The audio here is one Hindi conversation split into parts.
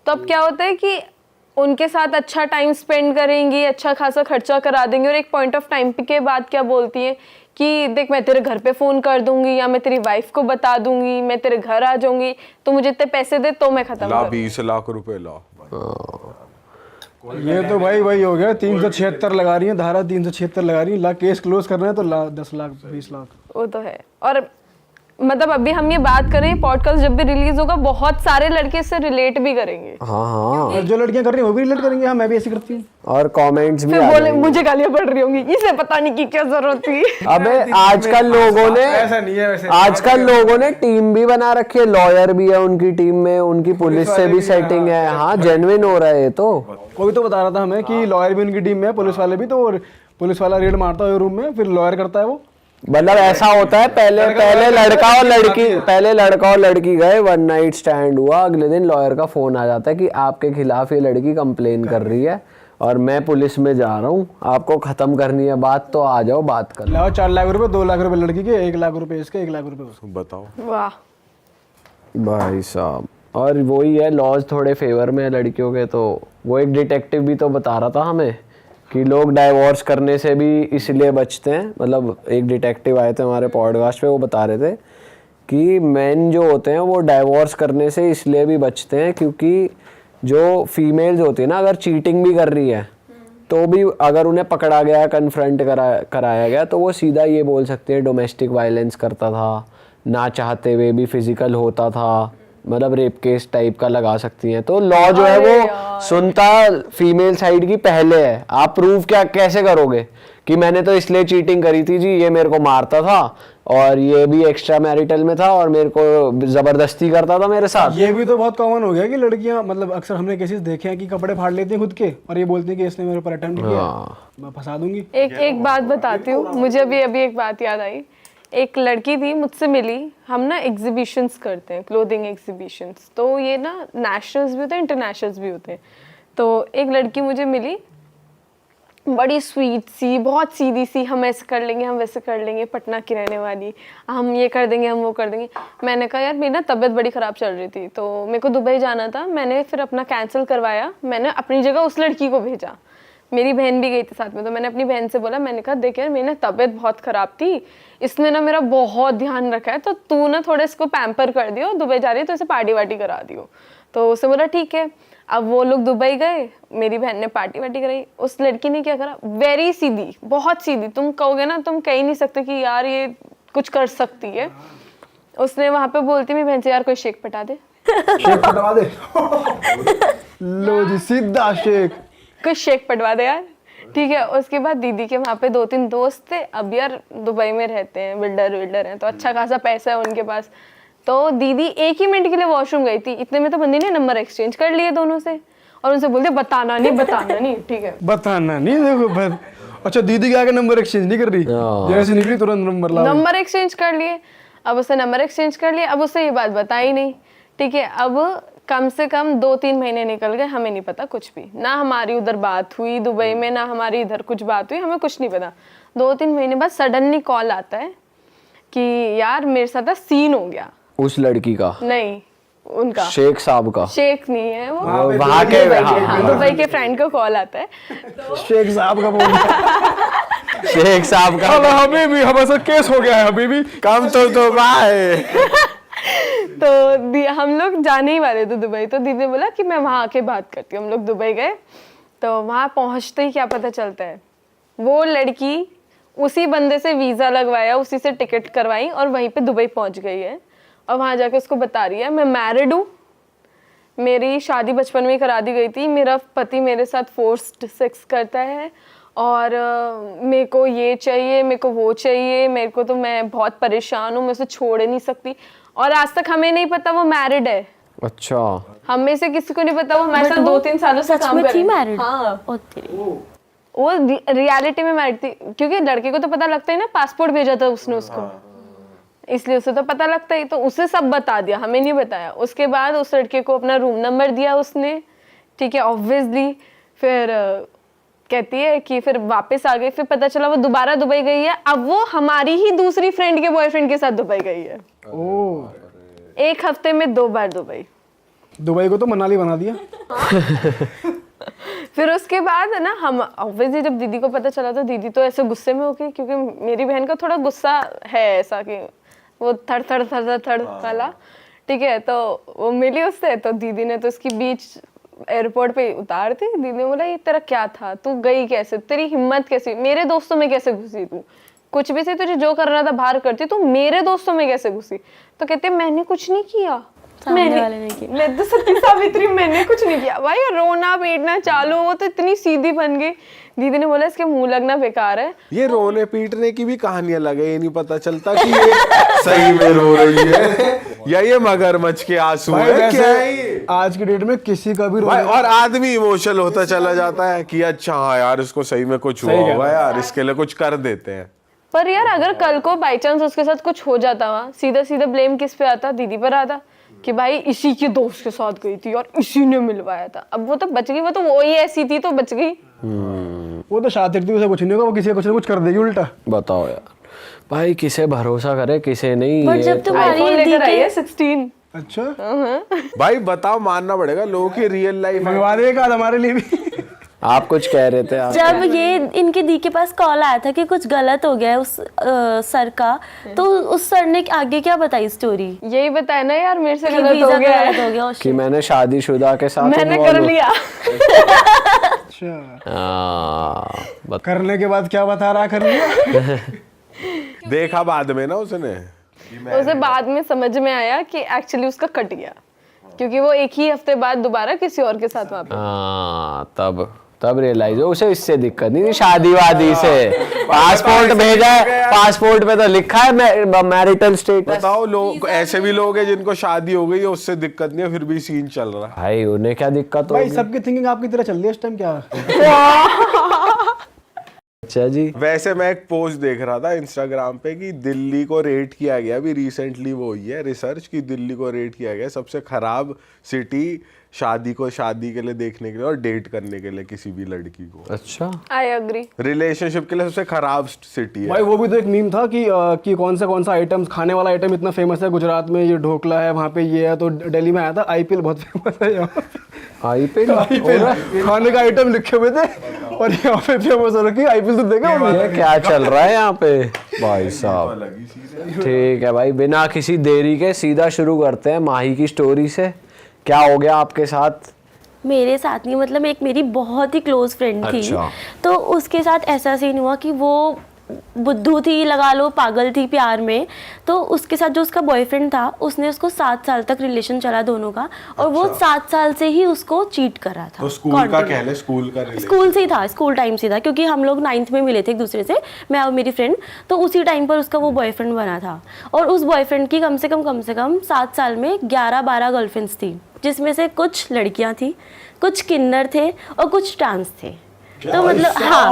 तो अब क्या होता है कि उनके साथ अच्छा टाइम स्पेंड करेंगी, अच्छा खासा खर्चा करा देंगे, और एक पॉइंट ऑफ टाइम के बाद क्या बोलती है कि देख मैं तेरे घर पे फ़ोन कर दूंगी, या मैं तेरी वाइफ को बता दूंगी, मैं तेरे घर आ जाऊंगी, तो मुझे इतने पैसे दे तो मैं खत्म ला करूँ। 20 लाख रुपए ला। ये तो भाई वही हो गया, 376 लगा रही है, धारा 376 लगा रही है, ला केस क्लोज करना है तो 10 लाख 20 लाख। वो तो है। और मतलब अभी हम ये बात करें, पॉडकास्ट जब भी रिलीज होगा बहुत सारे लड़के इससे रिलेट भी करेंगे। हाँ हाँ, और जो लड़कियां कर रही हैं वो भी रिलेट करेंगे, हाँ मैं भी ऐसी करती हूँ। और कमेंट्स भी फिर आ बोले जाएंगे। मुझे गालियां पड़ रही होंगी, इसे पता नहीं की क्या जरूरत थी। अबे आजकल लोगों ने ऐसा नहीं है वैसे, आजकल लोगों ने टीम भी बना रखी है, लॉयर भी है उनकी टीम में, उनकी पुलिस से भी सेटिंग है। हाँ जेन्युइन हो रहा है ये तो। कोई तो बता रहा था हमें कि लॉयर भी उनकी टीम में है, पुलिस वाले भी, तो पुलिस वाला रेड मारता है रूम में, फिर लॉयर करता है वो। मतलब ऐसा होता है, पहले लड़का और लड़की गए, वन नाइट स्टैंड हुआ, अगले दिन लॉयर का फोन आ जाता है कि आपके खिलाफ ये लड़की कंप्लेन कर रही है और मैं पुलिस में जा रहा हूँ, आपको खत्म करनी है बात तो आ जाओ बात कर। लाओ 4 लाख रुपए, 2 लाख रुपए लड़की के, 1 लाख रुपए इसके, 1 लाख रुपए उसके। बताओ वाह भाई साहब, और वही है, लॉज थोड़े फेवर में है लड़कियों के। तो वो एक डिटेक्टिव भी तो बता रहा था हमें कि लोग डाइवोर्स करने से भी इसलिए बचते हैं। मतलब एक डिटेक्टिव आए थे हमारे पॉडकास्ट पे, वो बता रहे थे कि मेन जो होते हैं वो डाइवोर्स करने से इसलिए भी बचते हैं क्योंकि जो फीमेल्स होती है ना, अगर चीटिंग भी कर रही है तो भी अगर उन्हें पकड़ा गया, कन्फ्रंट कराया गया, तो वो सीधा ये बोल सकते हैं डोमेस्टिक वायलेंस करता था, ना चाहते हुए भी फिजिकल होता था, मतलब रेप केस टाइप का लगा सकती हैं। तो लॉ जो है वो सुनता फीमेल साइड की पहले है। आप प्रूव क्या कैसे करोगे कि मैंने तो इसलिए चीटिंग करी थी जी, ये मेरे को मारता था और ये भी एक्स्ट्रा मैरिटल में था और मेरे को जबरदस्ती करता था मेरे साथ। ये भी तो बहुत कॉमन हो गया कि लड़कियां, मतलब अक्सर हमने केसेस देखे हैं कि कपड़े फाड़ लेती हैं खुद के और ये बोलती हैं कि इसने मेरे ऊपर अटेम्प्ट किया, मैं फंसा दूंगी। एक बात बताती हूँ, मुझे अभी एक बात याद आई। एक लड़की थी मुझसे मिली, हम ना एग्जीबिशंस करते हैं, क्लोथिंग एग्जीबिशंस, तो ये ना नेशनल्स भी होते हैं, इंटरनेशनल्स भी होते हैं। तो एक लड़की मुझे मिली, बड़ी स्वीट सी, बहुत सीधी सी, हम ऐसे कर लेंगे, हम वैसे कर लेंगे, पटना की रहने वाली, हम ये कर देंगे, हम वो कर देंगे। मैंने कहा यार मेरी ना तबीयत बड़ी ख़राब चल रही थी, तो मेरे को दुबई जाना था, मैंने फिर अपना कैंसिल करवाया, मैंने अपनी जगह उस लड़की को भेजा, मेरी बहन भी गई थी साथ में। तो मैंने अपनी बहन से बोला, मैंने कहा देख यार मेरी ना तबीयत बहुत ख़राब थी, इसने ना मेरा बहुत ध्यान रखा है, तो तू ना थोड़ा इसको पैम्पर कर दियो, दुबई जा रही है तो इसे पार्टी वार्टी करा दियो। तो उसे बोला ठीक है। अब वो लोग दुबई गए, मेरी बहन ने पार्टी वार्टी कराई। उस लड़की ने क्या करा, वेरी सीधी, बहुत सीधी, तुम कहोगे ना, तुम कह ही नहीं सकते कि यार ये कुछ कर सकती है। उसने वहाँ पे बोलती मेरी बहन से, यार कोई शेक पटा दे। शेक पटवा दे। लो जी सीधा शेक, कुछ शेक पटवा दे यार, ठीक है। उसके बाद दीदी के वहाँ पे 2-3 दोस्त थे, अब यार दुबई में रहते हैं, बिल्डर हैं, तो अच्छा खासा पैसा है उनके पास। तो दीदी 1 ही मिनट के लिए वॉशरूम गई थी, इतने में तो बंदी ने नंबर एक्सचेंज कर लिए दोनों से, और उनसे बोलते बताना नहीं, ठीक है बताना नहीं। देखो बस, अच्छा दीदी के आगे नंबर एक्सचेंज नहीं कर रही, जैसे निकली तुरंत नंबर एक्सचेंज कर लिए। अब उसने नंबर एक्सचेंज कर लिया, अब उससे ये बात बताई नहीं, ठीक है। अब कम से कम 2-3 महीने निकल गए, हमें नहीं पता कुछ भी, ना हमारी उधर बात हुई दुबई में, ना हमारी इधर कुछ बात हुई, हमें कुछ नहीं पता। 2-3 महीने बाद सडनली कॉल आता है कि यार मेरे साथ सीन हो गया। उस लड़की का नहीं, उनका, शेख साहब का। शेख नहीं है वो, वहाँ के दुबई के फ्रेंड को कॉल आता है, शेख साहब का बोल शेख साहब का। हमें भी हमारा केस हो गया है, अभी भी काम तो भाई। तो हम लोग जाने ही वाले थे दुबई, तो दीदी ने बोला कि मैं वहाँ आके बात करती हूँ। हम लोग दुबई गए, तो वहाँ पहुँचते ही क्या पता चलता है, वो लड़की उसी बंदे से वीज़ा लगवाया, उसी से टिकट करवाई और वहीं पे दुबई पहुँच गई है। और वहाँ जाके उसको बता रही है मैं मैरिड हूँ, मेरी शादी बचपन में ही करा दी गई थी, मेरा पति मेरे साथ फोर्स्ड सेक्स करता है और मेरे को ये चाहिए, मेरे को वो चाहिए, मेरे को तो मैं बहुत परेशान हूँ, मैं उसे छोड़ नहीं सकती। और आज तक हमें नहीं पता वो मैरिड है। अच्छा, हम में से किसी को नहीं पता वो हमारे साथ 2-3 सालों से काम कर रही है। हाँ, वो रियलिटी में मैरिड थी, क्योंकि लड़के को तो पता लगता है ना, पासपोर्ट भेजा था उसने उसको, इसलिए उसे तो पता लगता ही, तो उसे सब बता दिया, हमें नहीं बताया। उसके बाद उस लड़के को अपना रूम नंबर दिया उसने, ठीक है, ऑब्वियसली। फिर कहती है कि फिर वापस आ गई, फिर पता चला वो दोबारा दुबई गई है, अब वो हमारी ही दूसरी फ्रेंड के बॉयफ्रेंड के साथ दुबई गई है। 1 हफ्ते में 2 बार दुबई। दुबई को तो मनाली बना दिया। फिर उसके बाद है ना, हम ऑब्वियसली जब दीदी को पता चला तो दीदी तो ऐसे गुस्से में हो गई, क्योंकि मेरी बहन का थोड़ा गुस्सा है ऐसा कि वो थड़ थड़ थड़ थड़ थड़ वाला, ठीक है। तो वो मिली उससे, तो दीदी ने तो उसकी बीच एयरपोर्ट पे उतार दी। दीदी ने बोला ये तेरा क्या था, तू गई कैसे, तेरी हिम्मत कैसे, मेरे दोस्तों में कैसे घुसी तू, कुछ भी से तुझे जो करना था बाहर करती, तू मेरे दोस्तों में कैसे घुसी। तो कहते मैंने कुछ नहीं किया, मैं तो सती सावित्री, मैंने कुछ नहीं किया। भाई रोना पीटना चालू, वो तो इतनी सीधी बन गई। दीदी ने बोला इसके मुंह लगना बेकार है। ये रोने पीटने की भी कहानियां लगे, ये नहीं पता चलता कि ये सही में रो रही है या ये मगरमच्छ के आंसू है, क्या है ये? आज की डेट में किसी का भी भाई, और आदमी इमोशनल होता चला जाता है कि अच्छा हाँ यार इसको सही में कुछ हुआ होगा यार, इसके लिए कुछ कर देते हैं। पर यार अगर कल को बाई चांस उसके साथ कुछ हो जाता, वहाँ सीधा सीधा ब्लेम किस पे आता, दीदी पर आता कि भाई इसी के दोस्त के साथ गई थी और इसी ने मिलवाया था। अब वो तो बच गई, वो तो वही ऐसी थी तो बच गई। वो तो शातिर थी, उसे कुछ नहीं होगा, वो किसी का कुछ ना कुछ कर देगी उल्टा। बताओ यार भाई, किसे भरोसा करे किसे नहीं। बट जब तुम्हारी लेकर आई है 16। अच्छा भाई बताओ, मानना पड़ेगा लोगों की रियल लाइफ मंगवा देगा हमारे लिए भी। आप कुछ कह रहे थे आप? जब ये इनके दी के पास कॉल आया था कि कुछ गलत हो गया है उस सर का, तो उस सर ने आगे क्या बताई स्टोरी? यही बताया ना यार, मेरे से कि गलत वीजा हो गया गलत है, हो गया कि मैंने शादीशुदा के साथ मैंने involve कर हूँ। लिया। अच्छा करने के बाद क्या बता रहा, कर लिया। देखा बाद में ना उसने, उसे बाद में समझ में आया कि एक्चुअली उसका कट गया, क्योंकि वो एक ही हफ्ते बाद दोबारा किसी और के साथ वहाँ पे। तब रियलाइज हो उसे इससे दिक्कत नहीं थी, शादी वादी से। पासपोर्ट भेजा है, पासपोर्ट पे तो लिखा है मैरिटल स्टेटस। बताओ लोग, ऐसे भी लोग हैं जिनको शादी हो गई है, उससे दिक्कत नहीं है, फिर भी सीन चल रहा है। भाई उन्हें क्या दिक्कत भाई होगी? सबकी थिंकिंग आपकी तरह चल रही है इस टाइम, क्या? अच्छा जी। वैसे मैं एक पोस्ट देख रहा था इंस्टाग्राम पे कि दिल्ली को रेट किया गया, अभी रिसेंटली वो हुई है रिसर्च कि दिल्ली को रेट किया गया सबसे खराब सिटी शादी के लिए देखने के लिए और डेट करने के लिए किसी भी लड़की को। अच्छा, आई एग्री। रिलेशनशिप के लिए सबसे खराब सिटी है। भाई वो भी तो एक मीम था कि कौन सा आइटम, खाने वाला आइटम इतना फेमस है गुजरात में, ये ढोकला है, वहाँ पे ये है। तो दिल्ली में आया था, आईपीएल बहुत फेमस है यहाँ। आईपीएल खाने का आइटम लिखे हुए थे और यहाँ पे फेमस हो रखी आईपीएल। तो देखा ये क्या चल रहा है यहाँ पे भाई साहब? ठीक है भाई, बिना किसी देरी के सीधा शुरू करते हैं माही की स्टोरी से। क्या हो गया आपके साथ? मेरे साथ नहीं, मतलब एक मेरी बहुत ही क्लोज फ्रेंड थी। अच्छा। तो उसके साथ ऐसा सीन हुआ कि वो बुद्धू थी, लगा लो पागल थी प्यार में। तो उसके साथ जो उसका बॉयफ्रेंड था, उसने उसको 7 साल तक रिलेशन चला दोनों का, और वो 7 साल से ही उसको चीट कर रहा था। तो स्कूल का कह ले, स्कूल का रिलेशन। स्कूल से ही था, स्कूल टाइम से था, क्योंकि हम लोग 9th में मिले थे एक दूसरे से, मैं और मेरी फ्रेंड। तो उसी टाइम पर उसका वो बॉयफ्रेंड बना था, और उस बॉयफ्रेंड की कम से कम 7 साल में 11-12 गर्लफ्रेंड्स थी, जिसमें से कुछ लड़कियां थी, कुछ किन्नर थे और कुछ ट्रांस थे। तो मतलब हाँ,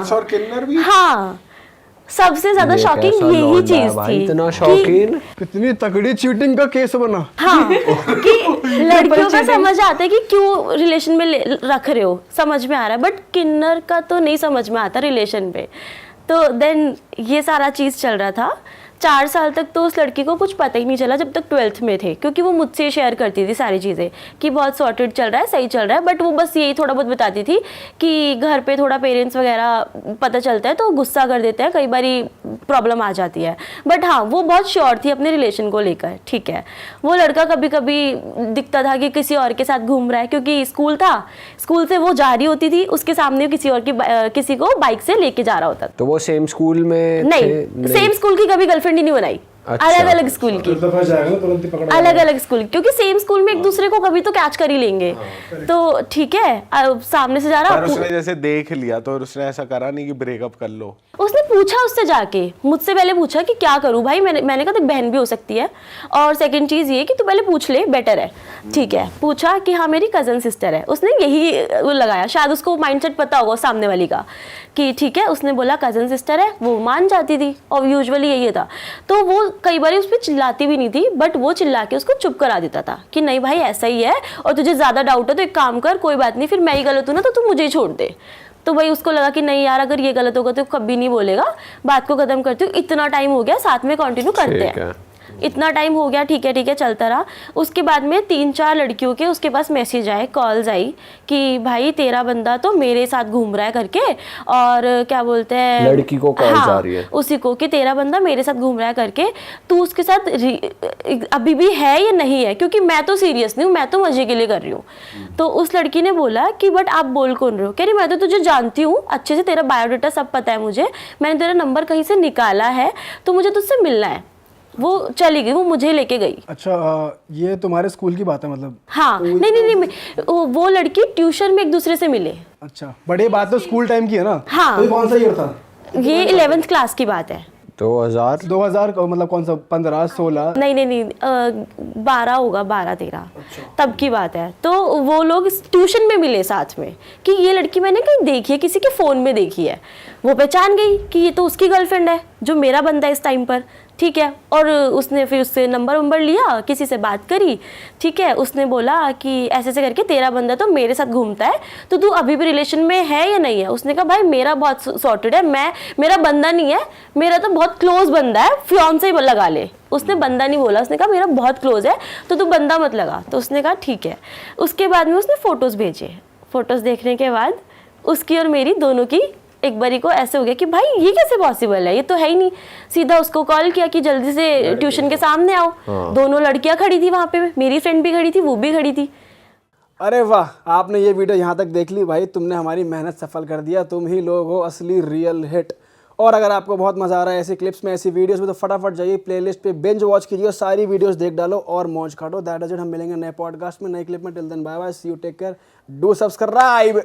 और किन्नर भी। हाँ, सबसे ज्यादा शॉकिंग यही चीज थी। इतना शौकीन, कितनी तगड़ी चीटिंग का केस बना। हाँ, कि लड़कियों का समझ आता है कि क्यों रिलेशन में रख रहे हो, समझ में आ रहा है, बट किन्नर का तो नहीं समझ में आता रिलेशन पे। तो देन ये सारा चीज चल रहा था। 4 साल तक तो उस लड़की को कुछ पता ही नहीं चला, जब तक 12th में थे, क्योंकि वो मुझसे शेयर करती थी सारी चीज़ें कि बहुत सॉर्टेड चल रहा है, सही चल रहा है। बट वो बस यही थोड़ा बहुत बताती थी कि घर पे थोड़ा पेरेंट्स वगैरह पता चलता है तो गुस्सा कर देते हैं, कई बारी प्रॉब्लम आ जाती है। बट हाँ, वो बहुत श्योर थी अपने रिलेशन को लेकर। ठीक है, वो लड़का कभी कभी दिखता था कि किसी और के साथ घूम रहा है, क्योंकि स्कूल था, स्कूल से वो जा रही होती थी, उसके सामने किसी को बाइक से लेके जा रहा होता। तो वो सेम स्कूल में नहीं, सेम स्कूल की कभी गर्लफ्रेंड ही नहीं बनाई। अच्छा। अलग अलग स्कूल की, अलग अलग स्कूल, क्योंकि सेम स्कूल में एक दूसरे को कभी तो कैच कर ही लेंगे। तो ठीक है, सामने से जा रहा, पर उसने जैसे देख लिया तो उसने ऐसा करा नहीं कि ब्रेकअप कर लो। उसने पूछा उससे जाके, मुझसे पहले पूछा कि क्या करूं भाई। मैंने कहा देख, बहन भी हो सकती है, और सेकंड चीज ये कि तू पहले पूछ ले, बेटर है। ठीक है, पूछा कि हाँ मेरी कजन सिस्टर है, उसने यही लगाया, शायद उसको माइंडसेट पता होगा सामने वाली का कि ठीक है, उसने बोला कजन सिस्टर है, वो मान जाती थी, और यूजुअली यही था। तो वो कई बार उस पर चिल्लाती भी नहीं थी, बट वो चिल्ला के उसको चुप करा देता था कि नहीं भाई ऐसा ही है, और तुझे ज्यादा डाउट है तो एक काम कर, कोई बात नहीं, फिर मैं ही गलत हूं ना तो तू मुझे ही छोड़ दे। तो भाई उसको लगा कि नहीं यार, अगर ये गलत होगा तो कभी नहीं बोलेगा, बात को खत्म करती हूँ, इतना टाइम हो गया, साथ में कंटिन्यू करते हैं। इतना टाइम हो गया, ठीक है चलता रहा। उसके बाद में 3-4 लड़कियों के उसके पास मैसेज आए, कॉल्स आई कि भाई तेरा बंदा तो मेरे साथ घूम रहा है करके, और क्या बोलते हैं, लड़की को कॉल्स हाँ, आ रही है उसी को कि तेरा बंदा मेरे साथ घूम रहा है करके, तू उसके साथ अभी भी है या नहीं है, क्योंकि मैं तो सीरियस नहीं हूँ, मैं तो मजे के लिए कर रही हूँ। तो उस लड़की ने बोला कि बट आप बोल कौन रहे हो? कह रही मैं तो तुझे जानती हूँ अच्छे से, तेरा बायोडाटा सब पता है मुझे, मैंने तेरा नंबर कहीं से निकाला है, तो मुझे तुझसे मिलना है। वो चली गई, वो मुझे लेके गई। अच्छा ये तुम्हारे स्कूल की बात है मतलब? हाँ, नहीं, वो लड़की ट्यूशन में एक दूसरे से मिले। अच्छा, बड़ी बात तो स्कूल टाइम की है ना? हाँ। तो ये कौन सा ईयर था? ये 11th क्लास की बात है। 2000 मतलब कौन सा, 15, 16? नहीं, 12 होगा, 12-13 तब की बात है। तो वो लोग ट्यूशन में मिले साथ में कि ये लड़की मैंने कहीं देखी है, किसी के फ़ोन में देखी है। वो पहचान गई कि ये तो उसकी गर्लफ्रेंड है जो मेरा बंदा है इस टाइम पर, ठीक है। और उसने फिर उससे नंबर लिया, किसी से बात करी, ठीक है। उसने बोला कि ऐसे ऐसे करके तेरा बंदा तो मेरे साथ घूमता है, तो तू अभी भी रिलेशन में है या नहीं है? उसने कहा भाई मेरा बहुत सॉर्टेड है, मेरा बंदा नहीं है, मेरा तो बहुत क्लोज बंदा है, फियांसे लगा ले। उसने बंदा नहीं बोला, उसने कहा मेरा बहुत क्लोज है तो तू बंदा मत लगा। तो उसने कहा ठीक है। उसके बाद में उसने फ़ोटोज़ भेजे। फ़ोटोज़ देखने के बाद उसकी और मेरी दोनों की एक बारी को ऐसे हो गया कि भाई ये कैसे पॉसिबल है, ये तो है ही नहीं। सीधा उसको कॉल किया कि जल्दी से ट्यूशन के सामने आओ। दोनों लड़कियां खड़ी थी वहाँ पे, मेरी फ्रेंड भी खड़ी थी, वो भी खड़ी थी। अरे वाह, आपने ये वीडियो यहाँ तक देख ली भाई, तुमने हमारी मेहनत सफल कर दिया। तुम ही लोग हो असली रियल हिट। और अगर आपको बहुत मजा आ रहा है ऐसी क्लिप्स में, ऐसी वीडियोस में, तो फटाफट जाइए प्लेलिस्ट पे बिंज वॉच कीजिए और सारी वीडियोस देख डालो और मौज काटो। That is it. हम मिलेंगे नए पॉडकास्ट में, नए क्लिप में। Till then bye bye, see you, take care, do subscribe.